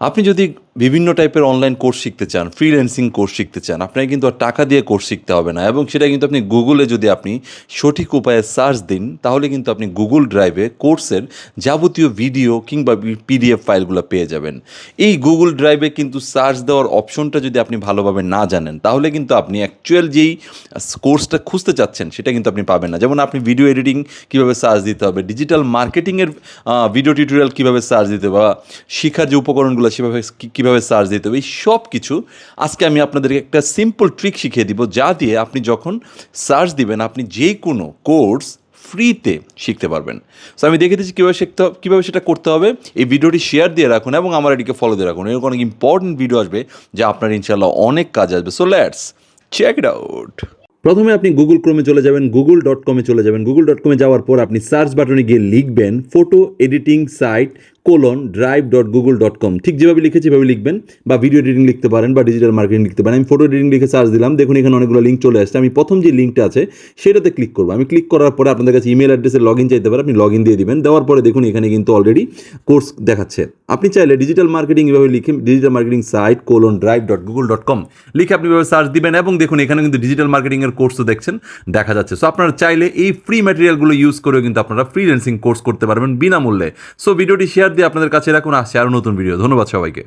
আপনি যদি বিভিন্ন টাইপের অনলাইন কোর্স শিখতে চান, ফ্রিল্যান্সিং কোর্স শিখতে চান, আপনাকে কিন্তু আর টাকা দিয়ে কোর্স শিখতে হবে না এবং সেটা কিন্তু আপনি গুগলে যদি আপনি সঠিক উপায়ে সার্চ দিন, তাহলে কিন্তু আপনি গুগল ড্রাইভে কোর্সের যাবতীয় ভিডিও কিংবা পিডিএফ ফাইলগুলো পেয়ে যাবেন। এই গুগল ড্রাইভে কিন্তু সার্চ দেওয়ার অপশনটা যদি আপনি ভালোভাবে না জানেন, তাহলে কিন্তু আপনি অ্যাকচুয়াল যেই কোর্সটা খুঁজতে চাচ্ছেন, সেটা কিন্তু আপনি পাবেন না। যেমন আপনি ভিডিও এডিটিং কীভাবে সার্চ দিতে হবে, ডিজিটাল মার্কেটিংয়ের ভিডিও টিউটোরিয়াল কীভাবে সার্চ দিতে হবে, বা শিক্ষার যে উপকরণগুলো সেভাবে কীভাবে সার্চ দিতে হবে, এই সব কিছু আজকে আমি আপনাদেরকে একটা সিম্পল ট্রিক শিখিয়ে দিব, যা দিয়ে আপনি যখন সার্চ দিবেন আপনি যে কোনো কোর্স ফ্রিতে শিখতে পারবেন। সো আমি দেখে দিচ্ছি কীভাবে সেটা করতে হবে। এই ভিডিওটি শেয়ার দিয়ে রাখুন এবং আমার এটিকে ফলো দিয়ে রাখুন। এরকম অনেক ইম্পর্টেন্ট ভিডিও আসবে যা আপনার ইনশাল্লাহ অনেক কাজে আসবে। So let's check it out. প্রথমে আপনি গুগল ক্রোমে চলে যাবেন, google.com-এ চলে যাবেন। google.com-এ যাওয়ার পর আপনি সার্চ বাটনে গিয়ে লিখবেন ফটো এডিটিং সাইট drive.google.com। ঠিক যেভাবে লিখেছি এভাবে লিখবেন, বা ভিডিও এডিটিং লিখতে পারেন বা ডিজিটাল মার্কেটিং লিখতে পারেন। আমি ফটো এডিটিং লিখে সার্চ দিলাম, দেখুন এখানে অনেকগুলো লিঙ্ক চলে আসছে। আমি প্রথম যে লিঙ্কটা আছে সেটাতে ক্লিক করবো। আমি ক্লিক করার পরে আপনাদের কাছে ইমেল অ্যাড্রেসে লগ ইন চাইতে পারে, আপনি লগ ইন দিয়ে দিবেন। দেওয়ার পরে দেখুন এখানে কিন্তু অলরেডি কোর্স দেখাচ্ছে। আপনি চাইলে ডিজিটাল মার্কেটিং এভাবে লিখে ডিজিটাল মার্কেটিং সাইট drive.google.com লিখে আপনি এভাবে সার্চ দিবেন এবং দেখুন এখানে কিন্তু ডিজিটাল মার্কেটিংয়ের কোর্সও দেখছেন, দেখা যাচ্ছে। সো আপনারা চাইলে এই ফ্রি ম্যাটেরিয়ালগুলো ইউজ করেও কিন্তু আপনারা ফ্রিল্যান্সিং কোর্স করতে পারবেন বিনামূল্যে। সো ভিডিওটি শেয়ার দিয়ে আপনাদের কাছে রাখুন। আসছে আরও নতুন ভিডিও। ধন্যবাদ সবাইকে।